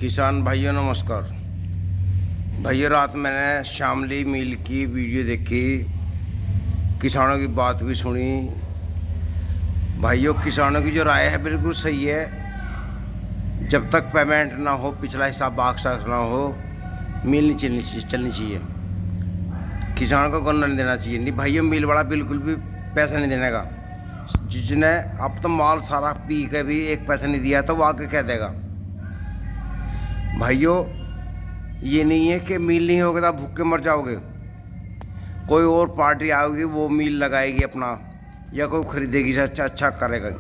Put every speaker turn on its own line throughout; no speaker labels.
किसान भाइयों नमस्कार। भाइयों, रात मैंने शामली मिल की वीडियो देखी, किसानों की बात भी सुनी। भाइयों, किसानों की जो राय है बिल्कुल सही है। जब तक पेमेंट ना हो, पिछला हिसाब बाक्साक ना हो, मिल नहीं चलनी चाहिए। किसान को गन्ना नहीं देना चाहिए। नहीं भाइयों, मिल वाला बिल्कुल भी पैसा नहीं देने का। जिसने अब तो माल सारा पी के भी एक पैसा नहीं दिया तो वो आगे क्या देगा। भाइयों, ये नहीं है कि मील नहीं होगा तो आप भूखे मर जाओगे। कोई और पार्टी आएगी, वो मील लगाएगी अपना, या कोई खरीदेगी से अच्छा करेगा।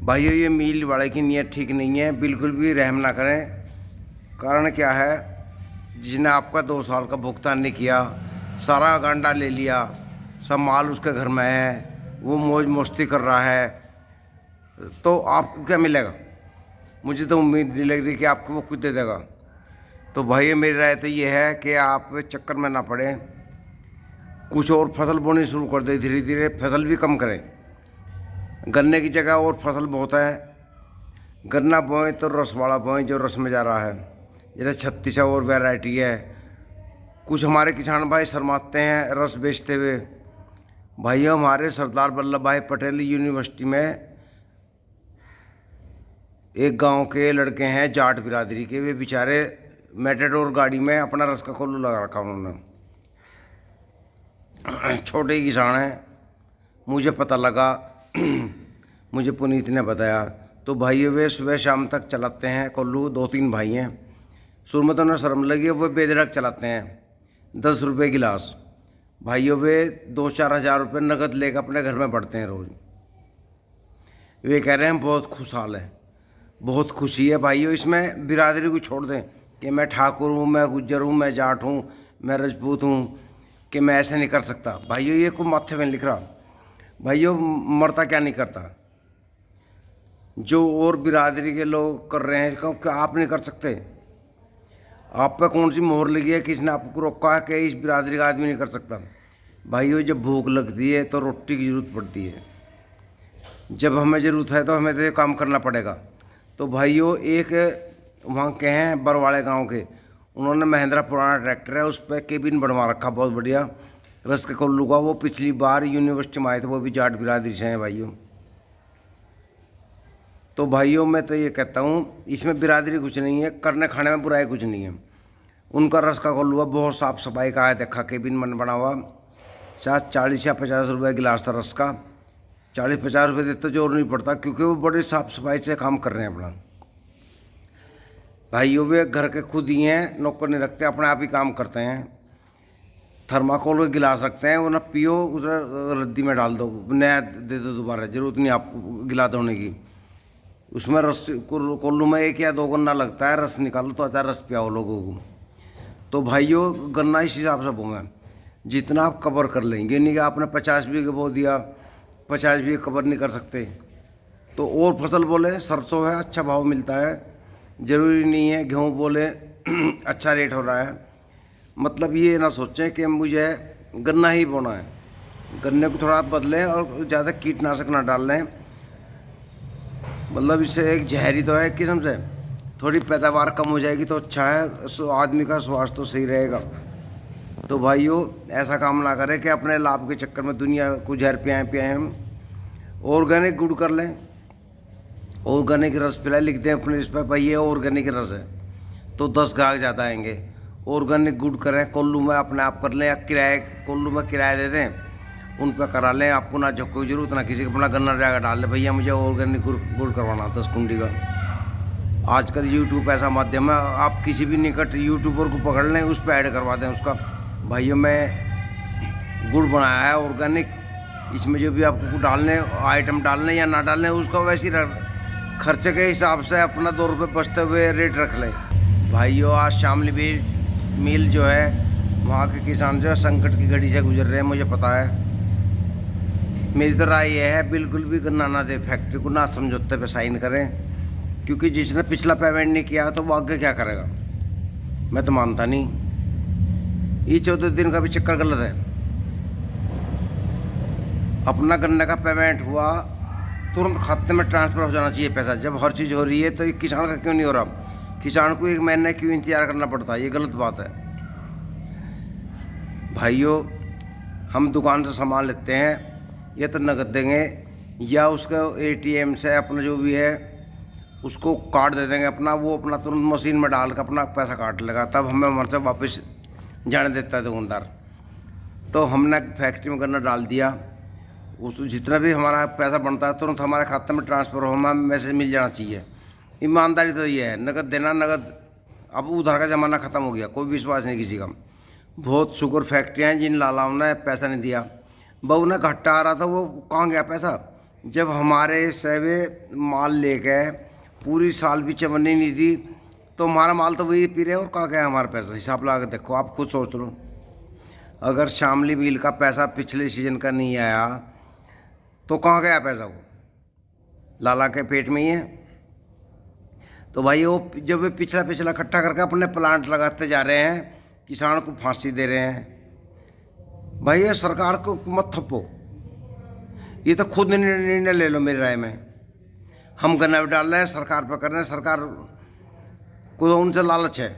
भाइयों, ये मील वाले की नीयत ठीक नहीं है, बिल्कुल भी रहम ना करें। कारण क्या है, जिसने आपका 2 साल का भुगतान नहीं किया, सारा गंडा ले लिया, सब माल उसके घर में है, वो मौज मस्ती कर रहा है, तो आपको क्या मिलेगा। मुझे तो उम्मीद नहीं लग रही कि आपको वो कुछ दे देगा। तो भाई, मेरी राय तो ये है कि आप चक्कर में ना पड़े, कुछ और फसल बोनी शुरू कर दे। धीरे धीरे फसल भी कम करें। गन्ने की जगह और फसल बहुत है। गन्ना बोएं तो रस वाला बोएं, जो रस में जा रहा है। जैसे 36 और वैरायटी है। कुछ हमारे किसान भाई शर्माते हैं रस बेचते हुए। भाइयों, हमारे सरदार वल्लभ भाई पटेल यूनिवर्सिटी में एक गांव के लड़के हैं, जाट बिरादरी के। वे बेचारे मेटाडोर गाड़ी में अपना रस का कोल्लू लगा रखा उन्होंने। छोटे किसान हैं, मुझे पता लगा, मुझे पुनीत ने बताया। तो भाइयों, वे सुबह शाम तक चलाते हैं कोल्लू। 2-3 भाई हैं। शुरू में तो उन्हें शर्म लगी, वो बेधड़क चलाते हैं, 10 रुपये गिलास। भाइयों, वे 2-4 हज़ार रुपये नकद लेकर अपने घर में बढ़ते हैं रोज़। वे कह रहे हैं बहुत खुशहाल है, बहुत खुशी है। भाइयों, इसमें बिरादरी को छोड़ दें कि मैं ठाकुर हूँ, मैं गुज्जर हूँ, मैं जाट हूँ, मैं राजपूत हूँ, कि मैं ऐसे नहीं कर सकता। भाइयों, ये कोई माथे में लिख रहा। भाइयों, मरता क्या नहीं करता। जो और बिरादरी के लोग कर रहे हैं, क्या आप नहीं कर सकते। आप पे कौन सी मोहर लगी है, किसने आपको रोका है कि इस बिरादरी का आदमी नहीं कर सकता। भाइयों, जब भूख लगती है तो रोटी की ज़रूरत पड़ती है। जब हमें ज़रूरत है तो हमें तो ये काम करना पड़ेगा। तो भाइयों, एक वहाँ के हैं बरवाड़े गांव के, उन्होंने महिंद्रा पुराना ट्रैक्टर है, उस पर केबिन बनवा रखा बहुत बढ़िया रस के कोल्लू का। वो पिछली बार यूनिवर्सिटी में आए थे, वो भी जाट बिरादरी से हैं भाइयों। तो भाइयों, मैं तो ये कहता हूँ, इसमें बिरादरी कुछ नहीं है, करने खाने में बुराई कुछ नहीं है। उनका रस का कोल्लू हुआ बहुत साफ़ सफाई का है, देखा केबिन मन बना हुआ। शायद 40 या 50 रुपये गिलास था रस का। 40-50 रुपये देते जोर नहीं पड़ता, क्योंकि वो बड़ी साफ़ सफाई से काम कर रहे हैं अपना। भाइयों, वे घर के खुद ही हैं, नौकर नहीं रखते, अपने आप ही काम करते हैं। थर्माकोल के गिलास रखते हैं, वो ना पियो, उधर रद्दी में डाल दो, नया दे दो दोबारा, ज़रूरत नहीं आपको गिला धोने की। उसमें रस कोल्लू में 1 या 2 गन्ना लगता है, रस निकालो तो अच्छा रस पियाओ लोगों को। तो भाइयों, गन्ना इस हिसाब से बोएं जितना आप कवर कर लेंगे। नहीं कि आपने 50 बीघे बो दिया, 50 बीघे कवर नहीं कर सकते, तो और फसल बोले। सरसों है, अच्छा भाव मिलता है। ज़रूरी नहीं है गेहूँ बोले अच्छा रेट हो रहा है। मतलब ये ना सोचें कि मुझे गन्ना ही बोना है। गन्ने को थोड़ा बदलें और ज़्यादा कीटनाशक ना डाल लें। मतलब इससे एक जहरी तो है एक किस्म से, थोड़ी पैदावार कम हो जाएगी तो अच्छा है, आदमी का स्वास्थ्य तो सही रहेगा। तो भाइयों, ऐसा काम ना करें कि अपने लाभ के चक्कर में दुनिया को जहर पियाएँ हम। ऑर्गेनिक गुड़ कर लें, ऑर्गेनिक रस पिलाए, लिख दें अपने इस पर भाई ये ऑर्गेनिक रस है, तो 10 ग्राहक ज़्यादा आएंगे। ऑर्गेनिक गुड़ करें, कोल्लू में अपने आप कर लें, या किराए कोल्लू में किराया दे दें, उन पर करा लें। आपको ना जो कोई ज़रूरत ना किसी को अपना गन्ना जाकर डाल लें, भैया मुझे ऑर्गेनिक गुड़ करवाना 10 कुंडी का। आजकल यूट्यूब ऐसा माध्यम है, आप किसी भी निकट यूट्यूबर को पकड़ लें, उस पर ऐड करवा दें उसका, भाइयों मैं गुड़ बनाया है ऑर्गेनिक, इसमें जो भी आपको डालने आइटम डालने या ना डालने, उसका वैसे ही खर्चे के हिसाब से अपना 2 रुपये बचते हुए रेट रख लें। भाइयों, आज शामली मिल जो है, वहाँ के किसान जो है संकट की घड़ी से गुजर रहे हैं, मुझे पता है। मेरी तो राय यह है, बिल्कुल भी गन्ना ना दे फैक्ट्री को, ना समझौते पे साइन करें, क्योंकि जिसने पिछला पेमेंट नहीं किया तो वो आगे क्या करेगा। मैं तो मानता नहीं, ये 14 दिन का भी चक्कर गलत है। अपना गन्ने का पेमेंट हुआ, तुरंत खाते में ट्रांसफ़र हो जाना चाहिए पैसा। जब हर चीज़ हो रही है तो किसान का क्यों नहीं हो रहा। किसान को एक महीने क्यों इंतजार करना पड़ता है? ये गलत बात है भाइयों। हम दुकान से सामान लेते हैं, या तो नगद देंगे या उसका एटीएम से अपना जो भी है उसको कार्ड दे देंगे अपना, वो अपना तुरंत मशीन में डाल कर अपना पैसा काट लेगा, तब हमें वहाँ से वापस जाने देता है दुकानदार। तो हमने फैक्ट्री में गन्ना डाल दिया, उस जितना भी हमारा पैसा बनता है तुरंत हमारे खाते में ट्रांसफ़र हो, हमें मैसेज मिल जाना चाहिए। ईमानदारी तो ये है, नगद देना नगद। अब उधार का ज़माना ख़त्म हो गया, कोई विश्वास नहीं किसी का। बहुत शुगर फैक्ट्रियाँ हैं जिन लालाओं ने पैसा नहीं दिया। बहू ने घाटा आ रहा था, वो कहाँ गया पैसा? जब हमारे सेवे माल ले गए, पूरी साल भी चवन्नी नहीं दी, तो हमारा माल तो वही पी रहे, और कहाँ गया हमारा पैसा? हिसाब लगा के देखो, आप खुद सोच लो। अगर शामली मिल का पैसा पिछले सीजन का नहीं आया तो कहाँ गया पैसा? वो लाला के पेट में ही है। तो भाई वो जब वे पिछला इकट्ठा करके अपने प्लांट लगाते जा रहे हैं, किसान को फांसी दे रहे हैं। भाई ये सरकार को मत थप्पो, ये तो खुद निर्णय ले लो मेरी राय में। हम गन्ना भी डाल रहे हैं, सरकार पर कर रहे हैं, सरकार को तो उनसे लालच है,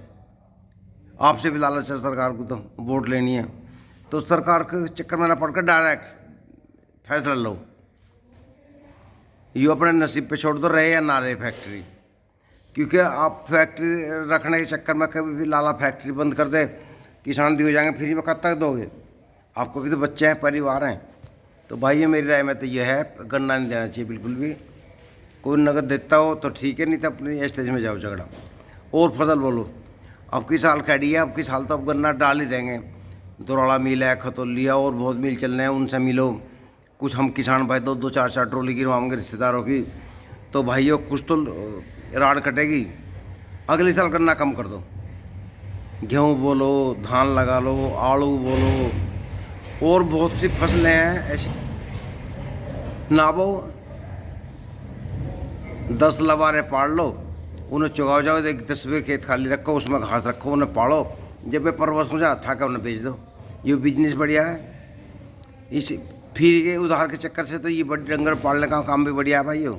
आपसे भी लालच है सरकार को, तो वोट लेनी है। तो सरकार के चक्कर में ना पड़कर डायरेक्ट फैसला लो, ये अपने नसीब पे छोड़ दो, रहे या ना रहे फैक्ट्री। क्योंकि आप फैक्ट्री रखने के चक्कर में कभी भी लाला फैक्ट्री बंद कर दे, किसान दिए जाएंगे फ्री में, कब तक दोगे? आपको भी तो बच्चे हैं, परिवार हैं। तो भाई मेरी राय में तो यह है, गन्ना नहीं देना चाहिए बिल्कुल भी। कोई नगद देता हो तो ठीक है, नहीं तो अपनी स्टेज में जाओ झगड़ा। और फसल बोलो, अब की साल खड़ी है, अब की साल तो अब गन्ना डाल ही देंगे। दोराड़ा मिल है, खतौलिया और बहुत मिल चल रहे हैं, उनसे मिलो। कुछ हम किसान भाई दो चार ट्रॉली गिरवाएंगे रिश्तेदारों की, तो भाइयों कुछ तो राड़ कटेगी। अगले साल गन्ना कम कर दो, गेहूँ बोलो, धान लगा लो, आलू बोलो, और बहुत सी फसलें हैं ऐसी। ना बो 10 लवारे पाड़ लो, उन्हें चुगाओ जाओ, 10वें खेत खाली रखो, उसमें घास रखो, उन्हें पाड़ो, जब वे परवश हो जाए ठाकर उन्हें बेच दो। ये बिजनेस बढ़िया है। इस फिर के उधार के चक्कर से तो ये बड़ी डंगर पालने का काम भी बढ़िया है भाइयों।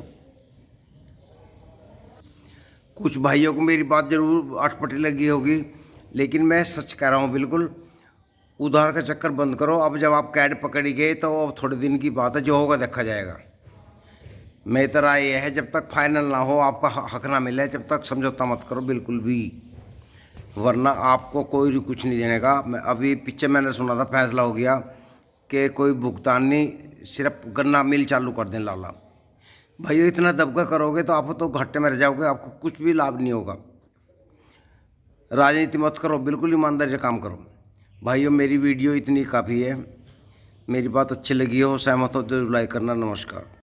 कुछ भाइयों को मेरी बात जरूर अटपटी लगी होगी, लेकिन मैं सच कह रहा हूँ बिल्कुल। उधार का चक्कर बंद करो। अब जब आप कैड पकड़ी गए तो अब थोड़े दिन की बात है, जो होगा देखा जाएगा। मेरी तरह ये है, जब तक फाइनल ना हो, आपका हक ना मिले, जब तक समझौता मत करो बिल्कुल भी, वरना आपको कोई भी कुछ नहीं देने का। अभी पीछे मैंने सुना था फैसला हो गया कि कोई भुगतान नहीं, सिर्फ गन्ना मिल चालू कर दें लाला। भाइयों इतना दबका करोगे तो आप तो घाटे में रह जाओगे, आपको कुछ भी लाभ नहीं होगा। राजनीति मत करो, बिल्कुल ईमानदारी से काम करो। भाइयों मेरी वीडियो इतनी काफ़ी है। मेरी बात अच्छी लगी हो, सहमत हो तो लाइक करना। नमस्कार।